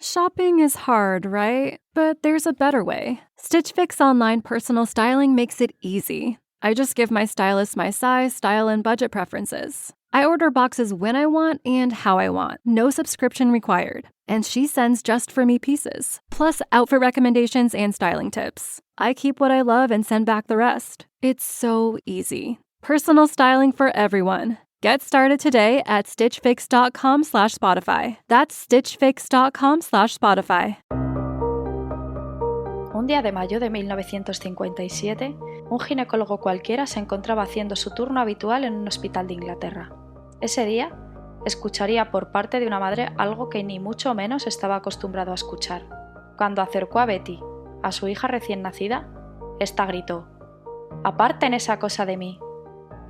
Shopping is hard, right? But there's a better way. Stitch Fix online personal styling makes it easy. I just give my stylist my size, style, and budget preferences. I order boxes when I want and how I want. No subscription required. And she sends just for me pieces. Plus outfit recommendations and styling tips. I keep what I love and send back the rest. It's so easy. Personal styling for everyone. Get started today at stitchfix.com/Spotify. That's stitchfix.com/Spotify. Un día de mayo de 1957, un ginecólogo cualquiera se encontraba haciendo su turno habitual en un hospital de Inglaterra. Ese día, escucharía por parte de una madre algo que ni mucho menos estaba acostumbrado a escuchar. Cuando acercó a Betty, a su hija recién nacida, ésta gritó: «¡Aparten esa cosa de mí!».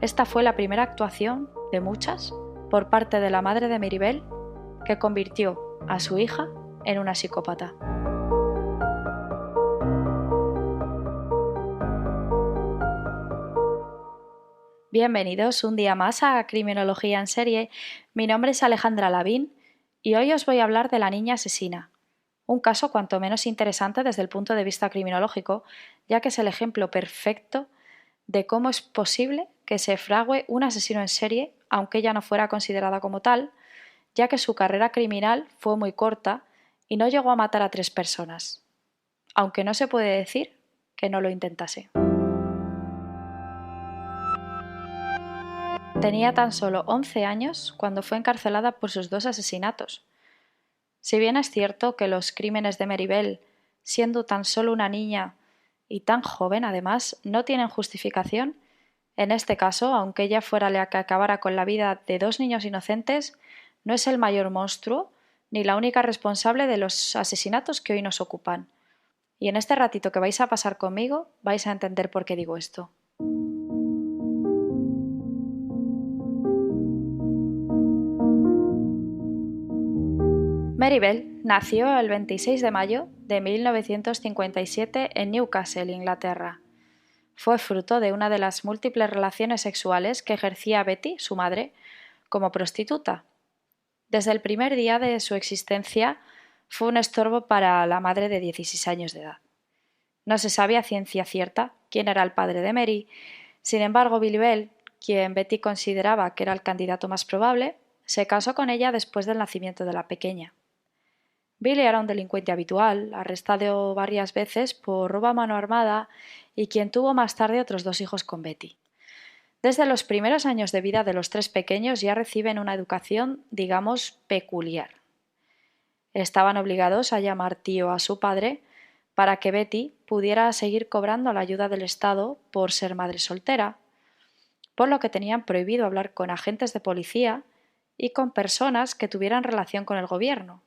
Esta fue la primera actuación, de muchas, por parte de la madre de Mirabel, que convirtió a su hija en una psicópata. Bienvenidos un día más a Criminología en Serie. Mi nombre es Alejandra Lavín y hoy os voy a hablar de la niña asesina. Un caso cuanto menos interesante desde el punto de vista criminológico, ya que es el ejemplo perfecto de cómo es posible que se frague un asesino en serie, aunque ella no fuera considerada como tal, ya que su carrera criminal fue muy corta y no llegó a matar a 3 personas, aunque no se puede decir que no lo intentase. Tenía tan solo 11 años cuando fue encarcelada por sus 2 asesinatos. Si bien es cierto que los crímenes de Mirabel, siendo tan solo una niña y tan joven además, no tienen justificación, en este caso, aunque ella fuera la que acabara con la vida de 2 niños inocentes, no es el mayor monstruo ni la única responsable de los asesinatos que hoy nos ocupan. Y en este ratito que vais a pasar conmigo, vais a entender por qué digo esto. Mirabel nació el 26 de mayo de 1957 en Newcastle, Inglaterra. Fue fruto de una de las múltiples relaciones sexuales que ejercía Betty, su madre, como prostituta. Desde el primer día de su existencia fue un estorbo para la madre de 16 años de edad. No se sabe a ciencia cierta quién era el padre de Mary. Sin embargo, Billy Bell, quien Betty consideraba que era el candidato más probable, se casó con ella después del nacimiento de la pequeña. Billy era un delincuente habitual, arrestado varias veces por robo a mano armada y quien tuvo más tarde otros 2 hijos con Betty. Desde los primeros años de vida de los 3 pequeños ya reciben una educación, digamos, peculiar. Estaban obligados a llamar tío a su padre para que Betty pudiera seguir cobrando la ayuda del Estado por ser madre soltera, por lo que tenían prohibido hablar con agentes de policía y con personas que tuvieran relación con el gobierno.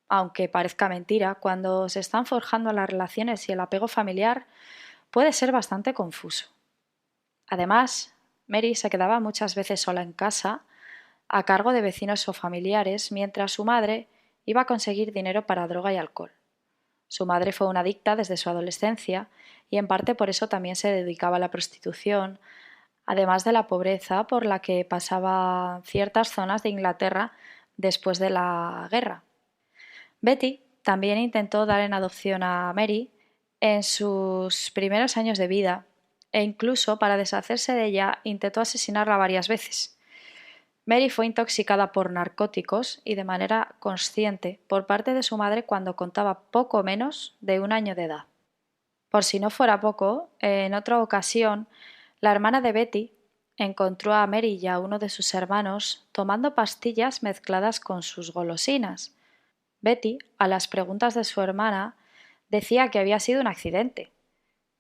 Aunque parezca mentira, cuando se están forjando las relaciones y el apego familiar puede ser bastante confuso. Además, Mary se quedaba muchas veces sola en casa, a cargo de vecinos o familiares, mientras su madre iba a conseguir dinero para droga y alcohol. Su madre fue una adicta desde su adolescencia y en parte por eso también se dedicaba a la prostitución, además de la pobreza por la que pasaba ciertas zonas de Inglaterra después de la guerra. Betty también intentó dar en adopción a Mary en sus primeros años de vida e incluso para deshacerse de ella intentó asesinarla varias veces. Mary fue intoxicada por narcóticos y de manera consciente por parte de su madre cuando contaba poco menos de 1 año de edad. Por si no fuera poco, en otra ocasión, la hermana de Betty encontró a Mary y a uno de sus hermanos tomando pastillas mezcladas con sus golosinas. Betty, a las preguntas de su hermana, decía que había sido un accidente,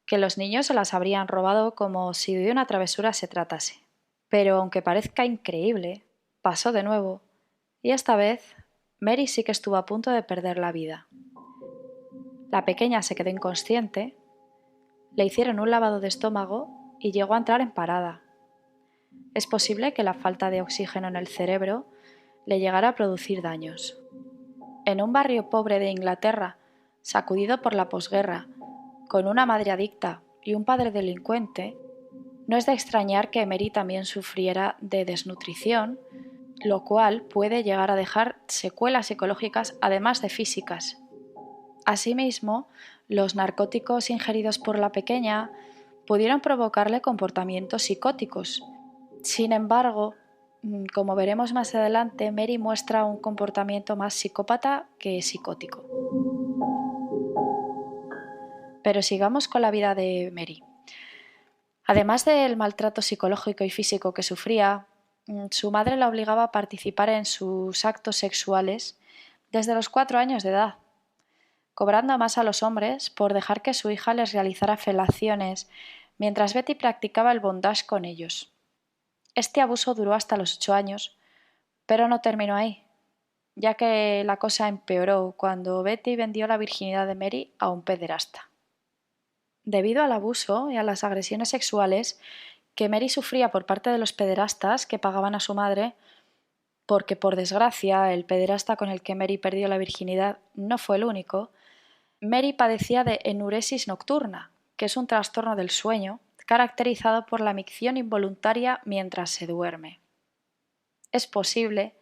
que los niños se las habrían robado como si de una travesura se tratase. Pero aunque parezca increíble, pasó de nuevo, y esta vez Mary sí que estuvo a punto de perder la vida. La pequeña se quedó inconsciente, le hicieron un lavado de estómago y llegó a entrar en parada. Es posible que la falta de oxígeno en el cerebro le llegara a producir daños. En un barrio pobre de Inglaterra, sacudido por la posguerra, con una madre adicta y un padre delincuente, no es de extrañar que Mary también sufriera de desnutrición lo cual puede llegar a dejar secuelas psicológicas además de físicas. Asimismo, los narcóticos ingeridos por la pequeña pudieron provocarle comportamientos psicóticos. Sin embargo, como veremos más adelante, Mary muestra un comportamiento más psicópata que psicótico. Pero sigamos con la vida de Mary. Además del maltrato psicológico y físico que sufría, su madre la obligaba a participar en sus actos sexuales desde los 4 años de edad, cobrando más a los hombres por dejar que su hija les realizara felaciones mientras Betty practicaba el bondage con ellos. Este abuso duró hasta los 8 años, pero no terminó ahí, ya que la cosa empeoró cuando Betty vendió la virginidad de Mary a un pederasta. Debido al abuso y a las agresiones sexuales que Mary sufría por parte de los pederastas que pagaban a su madre, porque por desgracia el pederasta con el que Mary perdió la virginidad no fue el único, Mary padecía de enuresis nocturna, que es un trastorno del sueño caracterizado por la micción involuntaria mientras se duerme. Es posible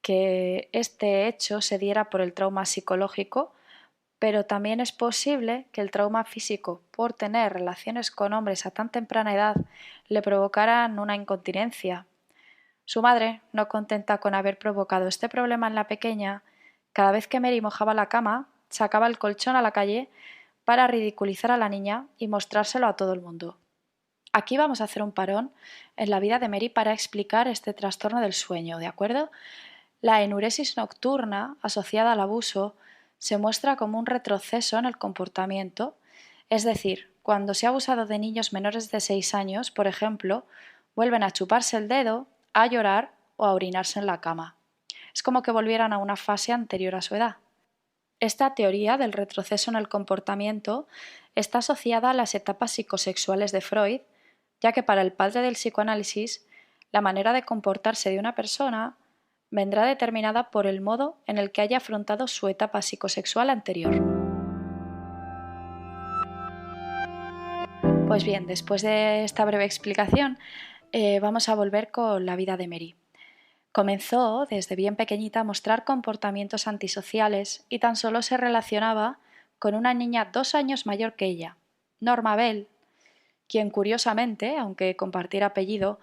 que este hecho se diera por el trauma psicológico, pero también es posible que el trauma físico por tener relaciones con hombres a tan temprana edad le provocaran una incontinencia. Su madre, no contenta con haber provocado este problema en la pequeña, cada vez que Mary mojaba la cama, sacaba el colchón a la calle para ridiculizar a la niña y mostrárselo a todo el mundo. Aquí vamos a hacer un parón en la vida de Mary para explicar este trastorno del sueño, ¿de acuerdo? La enuresis nocturna, asociada al abuso, se muestra como un retroceso en el comportamiento, es decir, cuando se ha abusado de niños menores de 6 años, por ejemplo, vuelven a chuparse el dedo, a llorar o a orinarse en la cama. Es como que volvieran a una fase anterior a su edad. Esta teoría del retroceso en el comportamiento está asociada a las etapas psicosexuales de Freud, ya que para el padre del psicoanálisis, la manera de comportarse de una persona vendrá determinada por el modo en el que haya afrontado su etapa psicosexual anterior. Pues bien, después de esta breve explicación, vamos a volver con la vida de Mary. Comenzó desde bien pequeñita a mostrar comportamientos antisociales y tan solo se relacionaba con una niña 2 años mayor que ella, Norma Bell, quien curiosamente, aunque compartiera apellido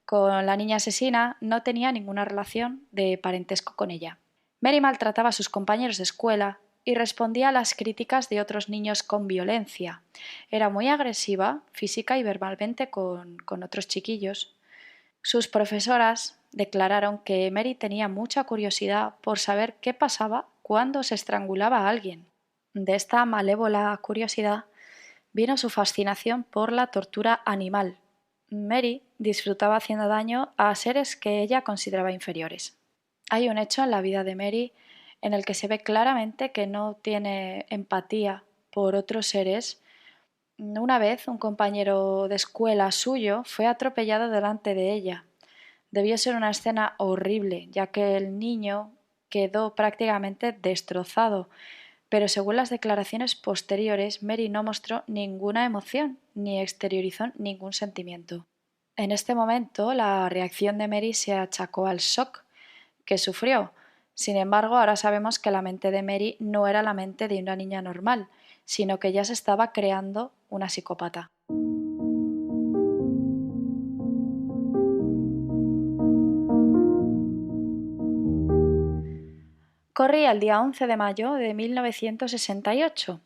con la niña asesina, no tenía ninguna relación de parentesco con ella. Mary maltrataba a sus compañeros de escuela y respondía a las críticas de otros niños con violencia. Era muy agresiva física y verbalmente con otros chiquillos. Sus profesoras declararon que Mary tenía mucha curiosidad por saber qué pasaba cuando se estrangulaba a alguien. De esta malévola curiosidad vino su fascinación por la tortura animal. Mary disfrutaba haciendo daño a seres que ella consideraba inferiores. Hay un hecho en la vida de Mary en el que se ve claramente que no tiene empatía por otros seres. Una vez un compañero de escuela suyo fue atropellado delante de ella. Debió ser una escena horrible, ya que el niño quedó prácticamente destrozado, pero según las declaraciones posteriores, Mary no mostró ninguna emoción ni exteriorizó ningún sentimiento. En este momento, la reacción de Mary se achacó al shock que sufrió. Sin embargo, ahora sabemos que la mente de Mary no era la mente de una niña normal, sino que ya se estaba creando una psicópata. Corría el día 11 de mayo de 1968,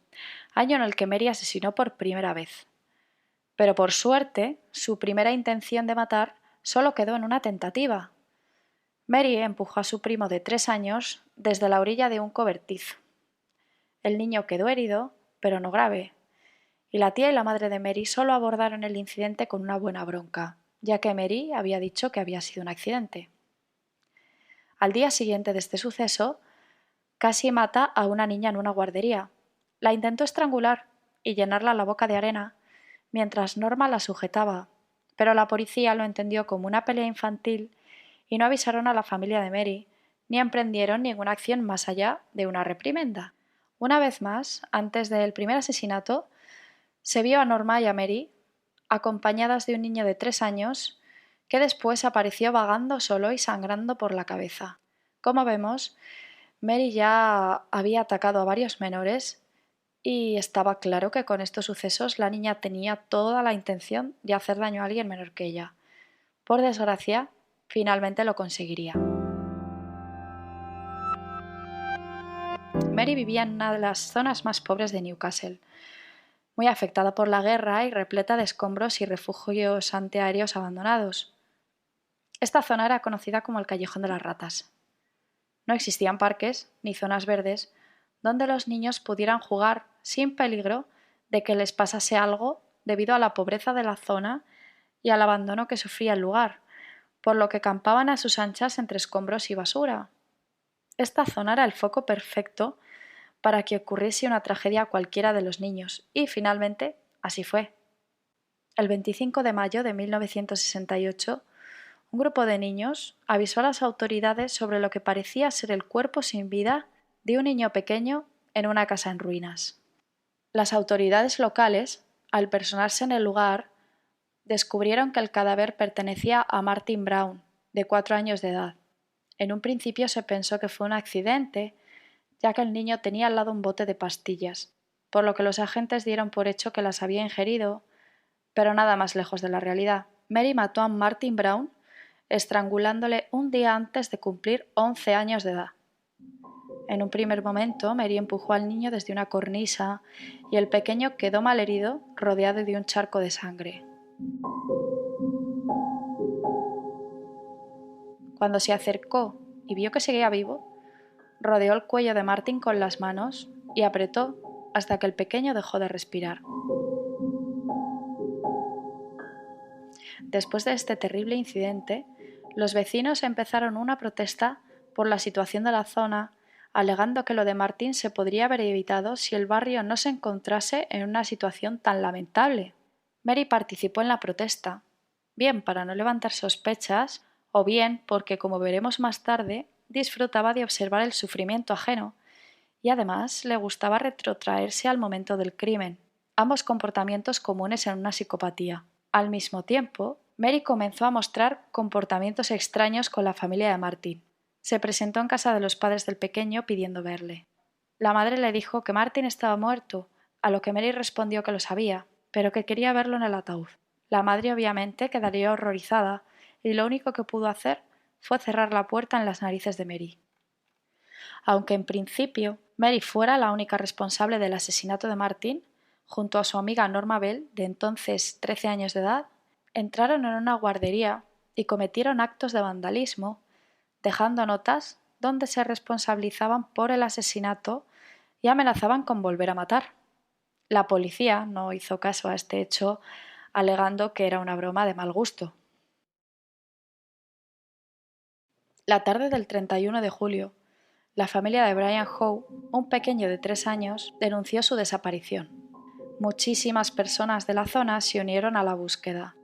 año en el que Mary asesinó por primera vez. Pero por suerte, su primera intención de matar solo quedó en una tentativa. Mary empujó a su primo de 3 años desde la orilla de un cobertizo. El niño quedó herido, pero no grave, y la tía y la madre de Mary solo abordaron el incidente con una buena bronca, ya que Mary había dicho que había sido un accidente. Al día siguiente de este suceso, casi mata a una niña en una guardería. La intentó estrangular y llenarla la boca de arena, mientras Norma la sujetaba, pero la policía lo entendió como una pelea infantil y no avisaron a la familia de Mary, ni emprendieron ninguna acción más allá de una reprimenda. Una vez más, antes del primer asesinato, se vio a Norma y a Mary, acompañadas de un niño de 3 años, que después apareció vagando solo y sangrando por la cabeza. Como vemos, Mary ya había atacado a varios menores y estaba claro que con estos sucesos la niña tenía toda la intención de hacer daño a alguien menor que ella. Por desgracia, finalmente lo conseguiría. Mary vivía en una de las zonas más pobres de Newcastle, muy afectada por la guerra y repleta de escombros y refugios antiaéreos abandonados. Esta zona era conocida como el Callejón de las Ratas. No existían parques ni zonas verdes donde los niños pudieran jugar sin peligro de que les pasase algo debido a la pobreza de la zona y al abandono que sufría el lugar, por lo que campaban a sus anchas entre escombros y basura. Esta zona era el foco perfecto para que ocurriese una tragedia a cualquiera de los niños, y finalmente así fue. El 25 de mayo de 1968, un grupo de niños avisó a las autoridades sobre lo que parecía ser el cuerpo sin vida de un niño pequeño en una casa en ruinas. Las autoridades locales, al personarse en el lugar, descubrieron que el cadáver pertenecía a Martin Brown, de 4 años de edad. En un principio se pensó que fue un accidente, ya que el niño tenía al lado un bote de pastillas, por lo que los agentes dieron por hecho que las había ingerido, pero nada más lejos de la realidad. Mary mató a Martin Brown estrangulándole un día antes de cumplir 11 años de edad. En un primer momento, Mary empujó al niño desde una cornisa y el pequeño quedó malherido, rodeado de un charco de sangre. Cuando se acercó y vio que seguía vivo, rodeó el cuello de Martin con las manos y apretó hasta que el pequeño dejó de respirar. Después de este terrible incidente, los vecinos empezaron una protesta por la situación de la zona, alegando que lo de Martin se podría haber evitado si el barrio no se encontrase en una situación tan lamentable. Mary participó en la protesta, bien para no levantar sospechas, o bien porque, como veremos más tarde, disfrutaba de observar el sufrimiento ajeno, y además le gustaba retrotraerse al momento del crimen, ambos comportamientos comunes en una psicopatía. Al mismo tiempo, Mary comenzó a mostrar comportamientos extraños con la familia de Martin. Se presentó en casa de los padres del pequeño pidiendo verle. La madre le dijo que Martin estaba muerto, a lo que Mary respondió que lo sabía, pero que quería verlo en el ataúd. La madre obviamente quedaría horrorizada y lo único que pudo hacer fue cerrar la puerta en las narices de Mary. Aunque en principio Mary fuera la única responsable del asesinato de Martin, junto a su amiga Norma Bell, de entonces 13 años de edad, entraron en una guardería y cometieron actos de vandalismo, dejando notas donde se responsabilizaban por el asesinato y amenazaban con volver a matar. La policía no hizo caso a este hecho, alegando que era una broma de mal gusto. La tarde del 31 de julio, la familia de Brian Howe, un pequeño de 3 años, denunció su desaparición. Muchísimas personas de la zona se unieron a la búsqueda.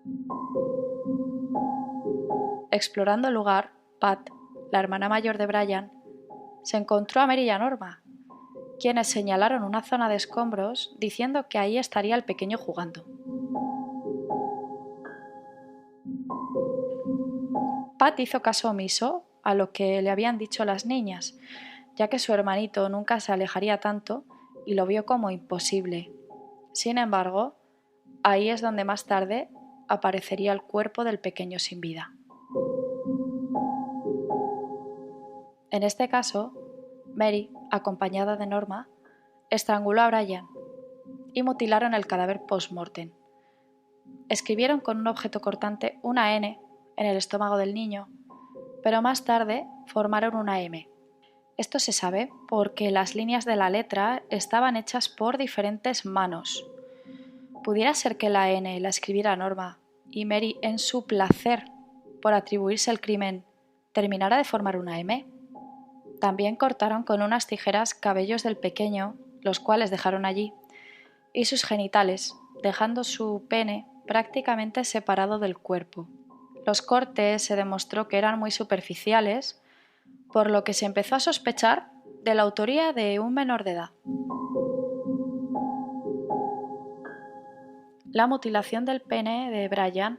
Explorando el lugar, Pat, la hermana mayor de Brian, se encontró a Mary y a Norma, quienes señalaron una zona de escombros diciendo que ahí estaría el pequeño jugando. Pat hizo caso omiso a lo que le habían dicho las niñas, ya que su hermanito nunca se alejaría tanto y lo vio como imposible. Sin embargo, ahí es donde más tarde aparecería el cuerpo del pequeño sin vida. En este caso, Mary, acompañada de Norma, estranguló a Brian y mutilaron el cadáver post-mortem. Escribieron con un objeto cortante una N en el estómago del niño, pero más tarde formaron una M. Esto se sabe porque las líneas de la letra estaban hechas por diferentes manos. ¿Pudiera ser que la N la escribiera Norma y Mary, en su placer por atribuirse el crimen, terminara de formar una M? También cortaron con unas tijeras cabellos del pequeño, los cuales dejaron allí, y sus genitales, dejando su pene prácticamente separado del cuerpo. Los cortes se demostró que eran muy superficiales, por lo que se empezó a sospechar de la autoría de un menor de edad. La mutilación del pene de Brian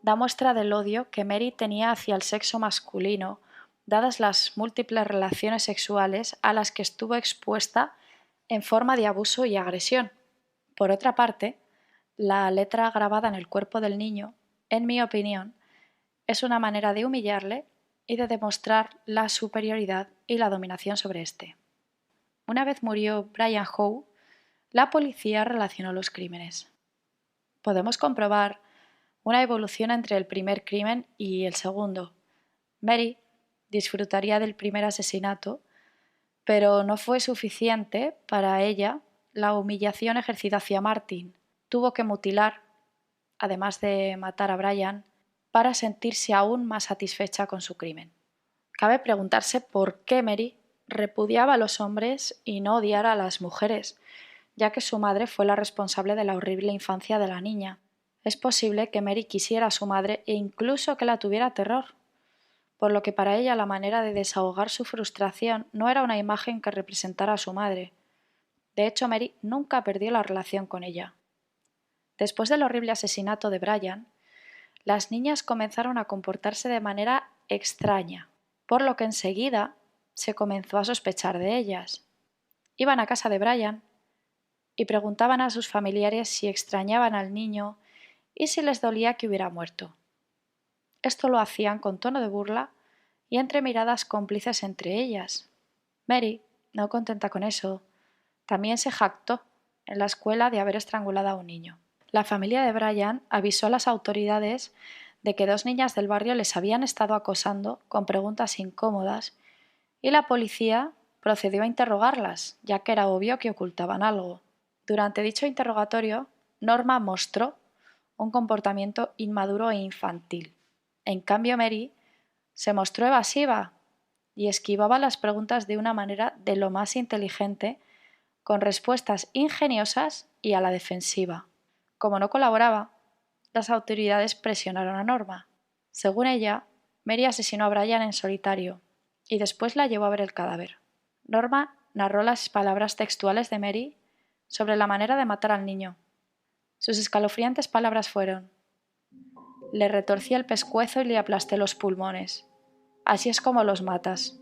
da muestra del odio que Mary tenía hacia el sexo masculino, dadas las múltiples relaciones sexuales a las que estuvo expuesta en forma de abuso y agresión. Por otra parte, la letra grabada en el cuerpo del niño, en mi opinión, es una manera de humillarle y de demostrar la superioridad y la dominación sobre éste. Una vez murió Brian Howe, la policía relacionó los crímenes. Podemos comprobar una evolución entre el primer crimen y el segundo. Mary disfrutaría del primer asesinato, pero no fue suficiente para ella la humillación ejercida hacia Martin. Tuvo que mutilar, además de matar a Brian, para sentirse aún más satisfecha con su crimen. Cabe preguntarse por qué Mary repudiaba a los hombres y no odiara a las mujeres, ya que su madre fue la responsable de la horrible infancia de la niña. Es posible que Mary quisiera a su madre e incluso que la tuviera terror, por lo que para ella la manera de desahogar su frustración no era una imagen que representara a su madre. De hecho, Mary nunca perdió la relación con ella. Después del horrible asesinato de Brian, las niñas comenzaron a comportarse de manera extraña, por lo que enseguida se comenzó a sospechar de ellas. Iban a casa de Brian y preguntaban a sus familiares si extrañaban al niño y si les dolía que hubiera muerto. Esto lo hacían con tono de burla y entre miradas cómplices entre ellas. Mary, no contenta con eso, también se jactó en la escuela de haber estrangulado a un niño. La familia de Brian avisó a las autoridades de que 2 niñas del barrio les habían estado acosando con preguntas incómodas y la policía procedió a interrogarlas, ya que era obvio que ocultaban algo. Durante dicho interrogatorio, Norma mostró un comportamiento inmaduro e infantil. En cambio, Mary se mostró evasiva y esquivaba las preguntas de una manera de lo más inteligente, con respuestas ingeniosas y a la defensiva. Como no colaboraba, las autoridades presionaron a Norma. Según ella, Mary asesinó a Brian en solitario y después la llevó a ver el cadáver. Norma narró las palabras textuales de Mary sobre la manera de matar al niño. Sus escalofriantes palabras fueron: «Le retorcí el pescuezo y le aplasté los pulmones. Así es como los matas».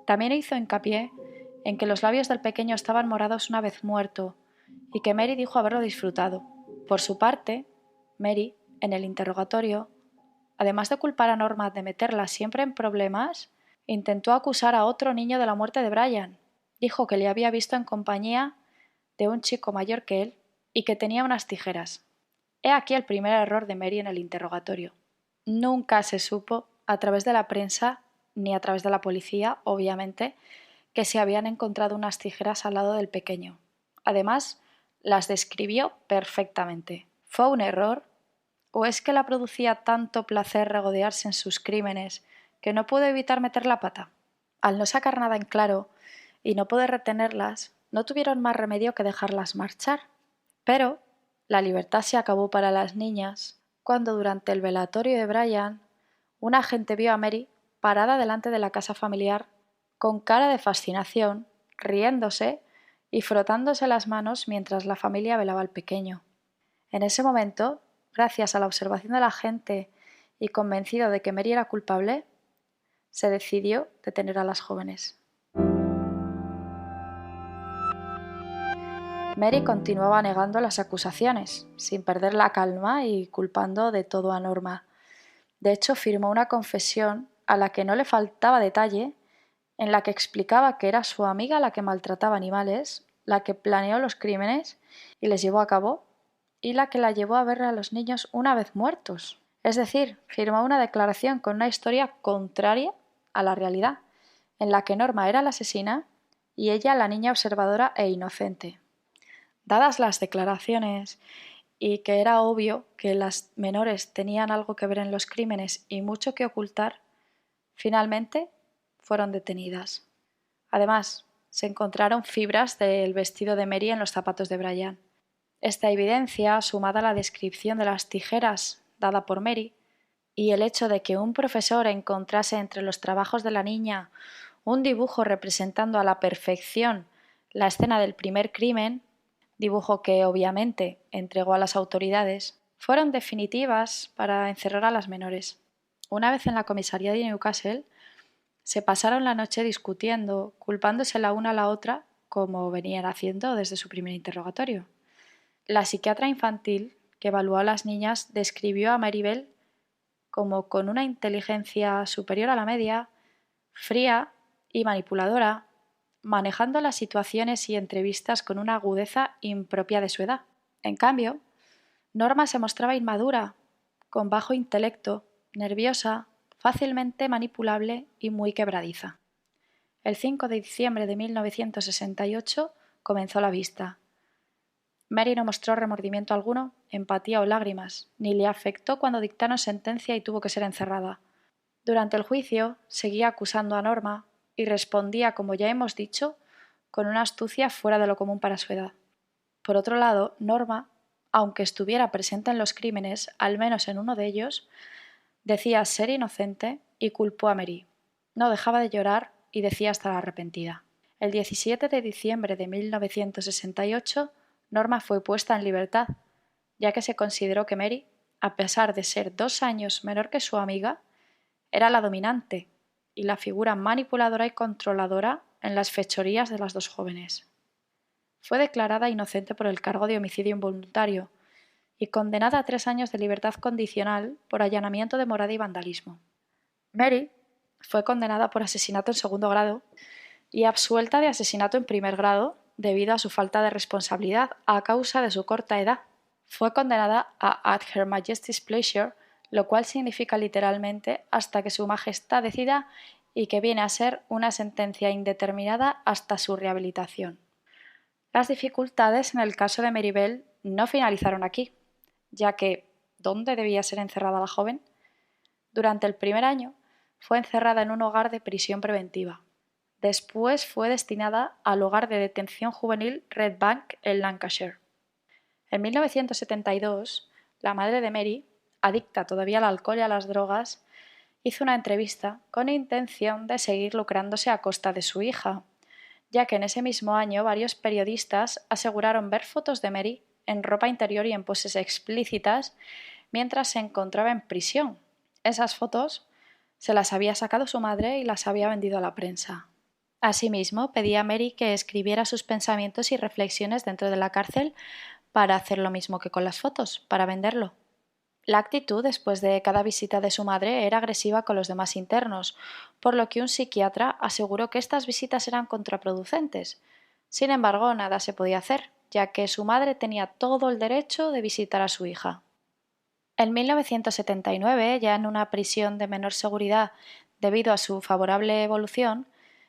También hizo hincapié en que los labios del pequeño estaban morados una vez muerto y que Mary dijo haberlo disfrutado. Por su parte, Mary, en el interrogatorio, además de culpar a Norma de meterla siempre en problemas, intentó acusar a otro niño de la muerte de Brian. Dijo que le había visto en compañía de un chico mayor que él y que tenía unas tijeras. He aquí el primer error de Mary en el interrogatorio. Nunca se supo, a través de la prensa, ni a través de la policía, obviamente, que se habían encontrado unas tijeras al lado del pequeño. Además, las describió perfectamente. ¿Fue un error? ¿O es que la producía tanto placer regodearse en sus crímenes que no pudo evitar meter la pata? Al no sacar nada en claro y no poder retenerlas, no tuvieron más remedio que dejarlas marchar. Pero la libertad se acabó para las niñas cuando durante el velatorio de Brian, un agente vio a Mary parada delante de la casa familiar con cara de fascinación, riéndose y frotándose las manos mientras la familia velaba al pequeño. En ese momento, gracias a la observación de la gente y convencido de que Mary era culpable, se decidió detener a las jóvenes. Mary continuaba negando las acusaciones, sin perder la calma y culpando de todo a Norma. De hecho, firmó una confesión a la que no le faltaba detalle, en la que explicaba que era su amiga la que maltrataba animales, la que planeó los crímenes y les llevó a cabo, y la que la llevó a ver a los niños una vez muertos. Es decir, firmó una declaración con una historia contraria a la realidad, en la que Norma era la asesina y ella la niña observadora e inocente. Dadas las declaraciones y que era obvio que las menores tenían algo que ver en los crímenes y mucho que ocultar, finalmente fueron detenidas. Además, se encontraron fibras del vestido de Mary en los zapatos de Brian. Esta evidencia, sumada a la descripción de las tijeras dada por Mary, y el hecho de que un profesor encontrase entre los trabajos de la niña un dibujo representando a la perfección la escena del primer crimen, dibujo que obviamente entregó a las autoridades, fueron definitivas para encerrar a las menores. Una vez en la comisaría de Newcastle, se pasaron la noche discutiendo, culpándose la una a la otra, como venían haciendo desde su primer interrogatorio. La psiquiatra infantil que evaluó a las niñas describió a Maribel como con una inteligencia superior a la media, fría y manipuladora, manejando las situaciones y entrevistas con una agudeza impropia de su edad. En cambio, Norma se mostraba inmadura, con bajo intelecto, nerviosa, fácilmente manipulable y muy quebradiza. El 5 de diciembre de 1968 comenzó la vista. Mary no mostró remordimiento alguno, empatía o lágrimas, ni le afectó cuando dictaron sentencia y tuvo que ser encerrada. Durante el juicio seguía acusando a Norma y respondía, como ya hemos dicho, con una astucia fuera de lo común para su edad. Por otro lado, Norma, aunque estuviera presente en los crímenes, al menos en uno de ellos, decía ser inocente y culpó a Mary. No dejaba de llorar y decía estar arrepentida. El 17 de diciembre de 1968, Norma fue puesta en libertad, ya que se consideró que Mary, a pesar de ser 2 años menor que su amiga, era la dominante y la figura manipuladora y controladora en las fechorías de las dos jóvenes. Fue declarada inocente por el cargo de homicidio involuntario y condenada a 3 años de libertad condicional por allanamiento de morada y vandalismo. Mary fue condenada por asesinato en segundo grado y absuelta de asesinato en primer grado debido a su falta de responsabilidad a causa de su corta edad. Fue condenada a At Her Majesty's Pleasure, lo cual significa literalmente hasta que su majestad decida, y que viene a ser una sentencia indeterminada hasta su rehabilitación. Las dificultades en el caso de Maribel no finalizaron aquí, ya que ¿dónde debía ser encerrada la joven? Durante el primer año fue encerrada en un hogar de prisión preventiva. Después fue destinada al hogar de detención juvenil Red Bank en Lancashire. En 1972, la madre de Mary, adicta todavía al alcohol y a las drogas, hizo una entrevista con intención de seguir lucrándose a costa de su hija, ya que en ese mismo año varios periodistas aseguraron ver fotos de Mary en ropa interior y en poses explícitas mientras se encontraba en prisión. Esas fotos se las había sacado su madre y las había vendido a la prensa. Asimismo, pedía a Mary que escribiera sus pensamientos y reflexiones dentro de la cárcel para hacer lo mismo que con las fotos, para venderlo. La actitud después de cada visita de su madre era agresiva con los demás internos, por lo que un psiquiatra aseguró que estas visitas eran contraproducentes. Sin embargo, nada se podía hacer, ya que su madre tenía todo el derecho de visitar a su hija. En 1979, ya en una prisión de menor seguridad debido a su favorable evolución,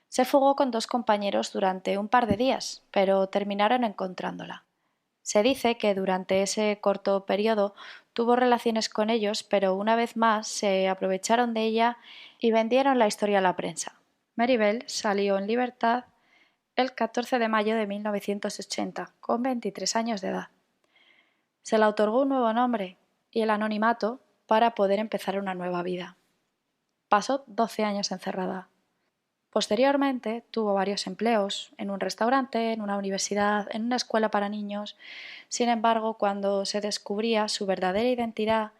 se fugó con 2 compañeros durante un par de días, pero terminaron encontrándola. Se dice que durante ese corto periodo tuvo relaciones con ellos, pero una vez más se aprovecharon de ella y vendieron la historia a la prensa. Maribel salió en libertad el 14 de mayo de 1980, con 23 años de edad. Se le otorgó un nuevo nombre y el anonimato para poder empezar una nueva vida. Pasó 12 años encerrada. Posteriormente tuvo varios empleos en un restaurante, en una universidad, en una escuela para niños. Sin embargo, cuando se descubría su verdadera identidad,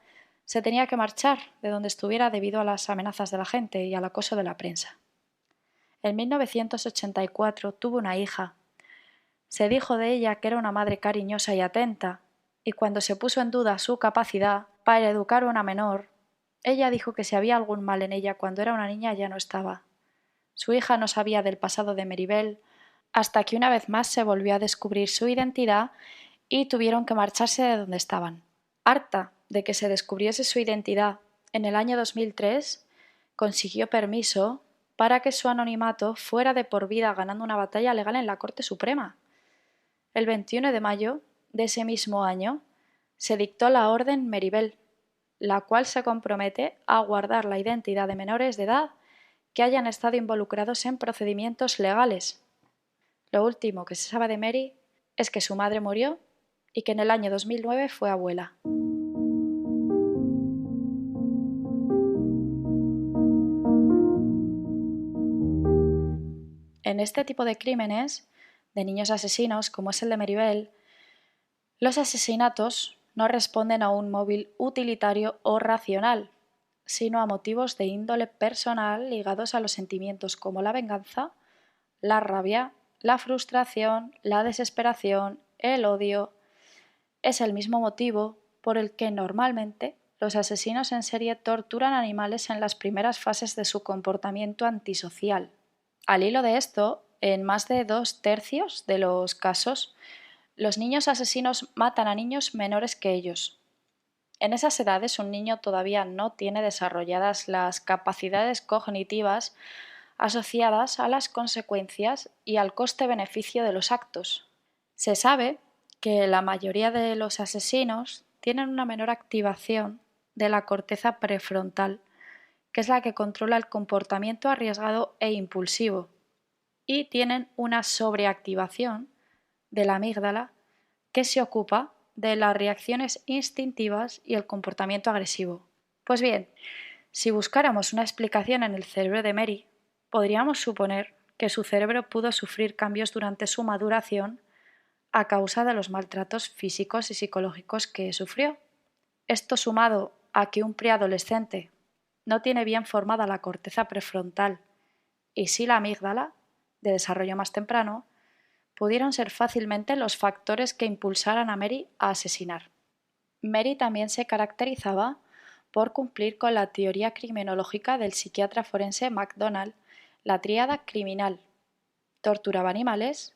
se tenía que marchar de donde estuviera debido a las amenazas de la gente y al acoso de la prensa. En 1984 tuvo una hija. Se dijo de ella que era una madre cariñosa y atenta, y cuando se puso en duda su capacidad para educar a una menor, ella dijo que si había algún mal en ella cuando era una niña ya no estaba. Su hija no sabía del pasado de Maribel hasta que una vez más se volvió a descubrir su identidad y tuvieron que marcharse de donde estaban. Harta de que se descubriese su identidad, en el año 2003 consiguió permiso para que su anonimato fuera de por vida, ganando una batalla legal en la Corte Suprema. El 21 de mayo de ese mismo año se dictó la Orden Maribel, la cual se compromete a guardar la identidad de menores de edad que hayan estado involucrados en procedimientos legales. Lo último que se sabe de Mary es que su madre murió y que en el año 2009 fue abuela. En este tipo de crímenes, de niños asesinos como es el de Maribel, Los asesinatos no responden a un móvil utilitario o racional, sino a motivos de índole personal ligados a los sentimientos como la venganza, la rabia, la frustración, la desesperación, el odio. Es el mismo motivo por el que normalmente los asesinos en serie torturan animales en las primeras fases de su comportamiento antisocial. Al hilo de esto, en más de 2/3 de los casos, los niños asesinos matan a niños menores que ellos. En esas edades un niño todavía no tiene desarrolladas las capacidades cognitivas asociadas a las consecuencias y al coste-beneficio de los actos. Se sabe que la mayoría de los asesinos tienen una menor activación de la corteza prefrontal, que es la que controla el comportamiento arriesgado e impulsivo, y tienen una sobreactivación de la amígdala, que se ocupa de las reacciones instintivas y el comportamiento agresivo. Pues bien, si buscáramos una explicación en el cerebro de Mary, podríamos suponer que su cerebro pudo sufrir cambios durante su maduración a causa de los maltratos físicos y psicológicos que sufrió. Esto sumado a que un preadolescente no tiene bien formada la corteza prefrontal y sí la amígdala, de desarrollo más temprano, pudieron ser fácilmente los factores que impulsaran a Mary a asesinar. Mary también se caracterizaba por cumplir con la teoría criminológica del psiquiatra forense MacDonald, la tríada criminal. Torturaba animales,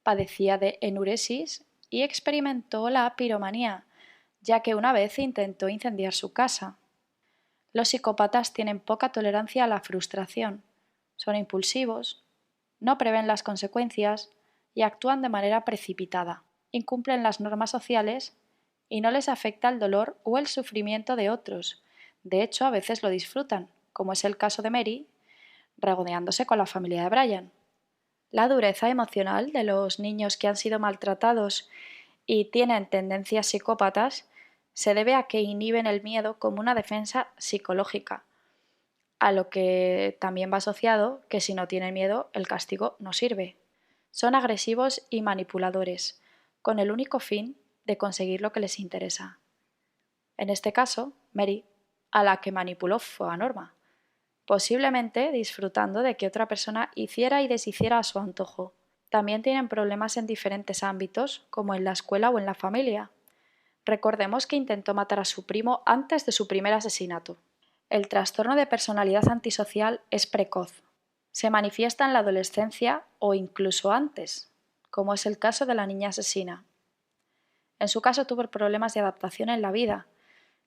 padecía de enuresis y experimentó la piromanía, ya que una vez intentó incendiar su casa. Los psicópatas tienen poca tolerancia a la frustración, son impulsivos, no prevén las consecuencias y actúan de manera precipitada, incumplen las normas sociales y no les afecta el dolor o el sufrimiento de otros. De hecho, a veces lo disfrutan, como es el caso de Mary, regodeándose con la familia de Brian. La dureza emocional de los niños que han sido maltratados y tienen tendencias psicópatas se debe a que inhiben el miedo como una defensa psicológica, a lo que también va asociado que si no tienen miedo el castigo no sirve. Son agresivos y manipuladores, con el único fin de conseguir lo que les interesa. En este caso, Mary, a la que manipuló fue a Norma, posiblemente disfrutando de que otra persona hiciera y deshiciera a su antojo. También tienen problemas en diferentes ámbitos, como en la escuela o en la familia. Recordemos que intentó matar a su primo antes de su primer asesinato. El trastorno de personalidad antisocial es precoz. Se manifiesta en la adolescencia o incluso antes, como es el caso de la niña asesina. En su caso tuvo problemas de adaptación en la vida,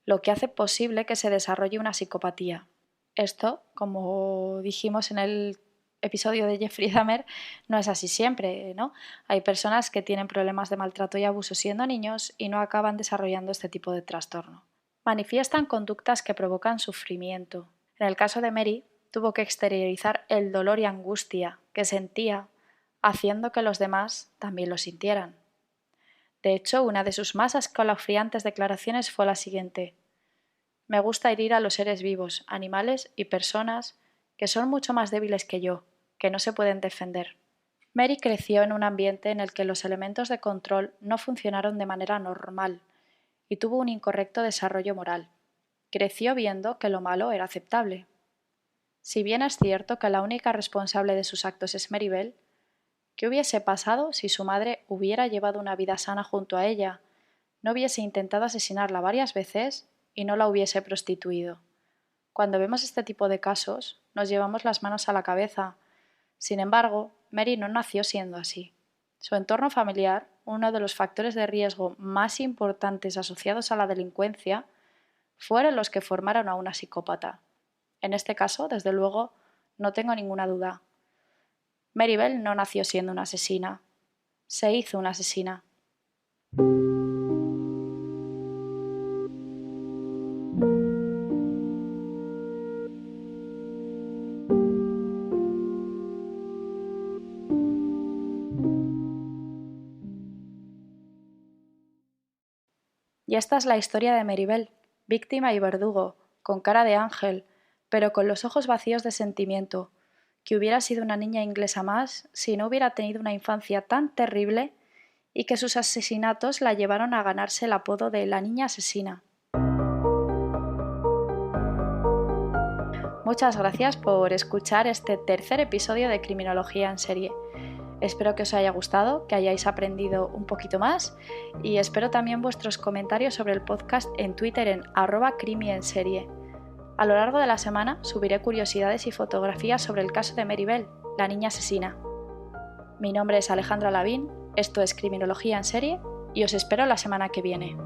lo que hace posible que se desarrolle una psicopatía. Esto, como dijimos en el episodio de Jeffrey Dahmer, no es así siempre, ¿no? Hay personas que tienen problemas de maltrato y abuso siendo niños y no acaban desarrollando este tipo de trastorno. Manifiestan conductas que provocan sufrimiento. En el caso de Mary, tuvo que exteriorizar el dolor y angustia que sentía, haciendo que los demás también lo sintieran. De hecho, una de sus más escalofriantes declaraciones fue la siguiente: me gusta herir a los seres vivos, animales y personas que son mucho más débiles que yo, que no se pueden defender. Mary creció en un ambiente en el que los elementos de control no funcionaron de manera normal y tuvo un incorrecto desarrollo moral. Creció viendo que lo malo era aceptable. Si bien es cierto que la única responsable de sus actos es Maribel, ¿qué hubiese pasado si su madre hubiera llevado una vida sana junto a ella, no hubiese intentado asesinarla varias veces y no la hubiese prostituido? Cuando vemos este tipo de casos, nos llevamos las manos a la cabeza. Sin embargo, Mary no nació siendo así. Su entorno familiar, uno de los factores de riesgo más importantes asociados a la delincuencia, fueron los que formaron a una psicópata. En este caso, desde luego, no tengo ninguna duda. Maribel no nació siendo una asesina, se hizo una asesina. Y esta es la historia de Maribel, víctima y verdugo, con cara de ángel, pero con los ojos vacíos de sentimiento, que hubiera sido una niña inglesa más si no hubiera tenido una infancia tan terrible y que sus asesinatos la llevaron a ganarse el apodo de la niña asesina. Muchas gracias por escuchar este tercer episodio de Criminología en Serie. Espero que os haya gustado, que hayáis aprendido un poquito más y espero también vuestros comentarios sobre el podcast en Twitter en @crimienserie. A lo largo de la semana subiré curiosidades y fotografías sobre el caso de Mary Bell, la niña asesina. Mi nombre es Alejandra Lavín, esto es Criminología en Serie y os espero la semana que viene.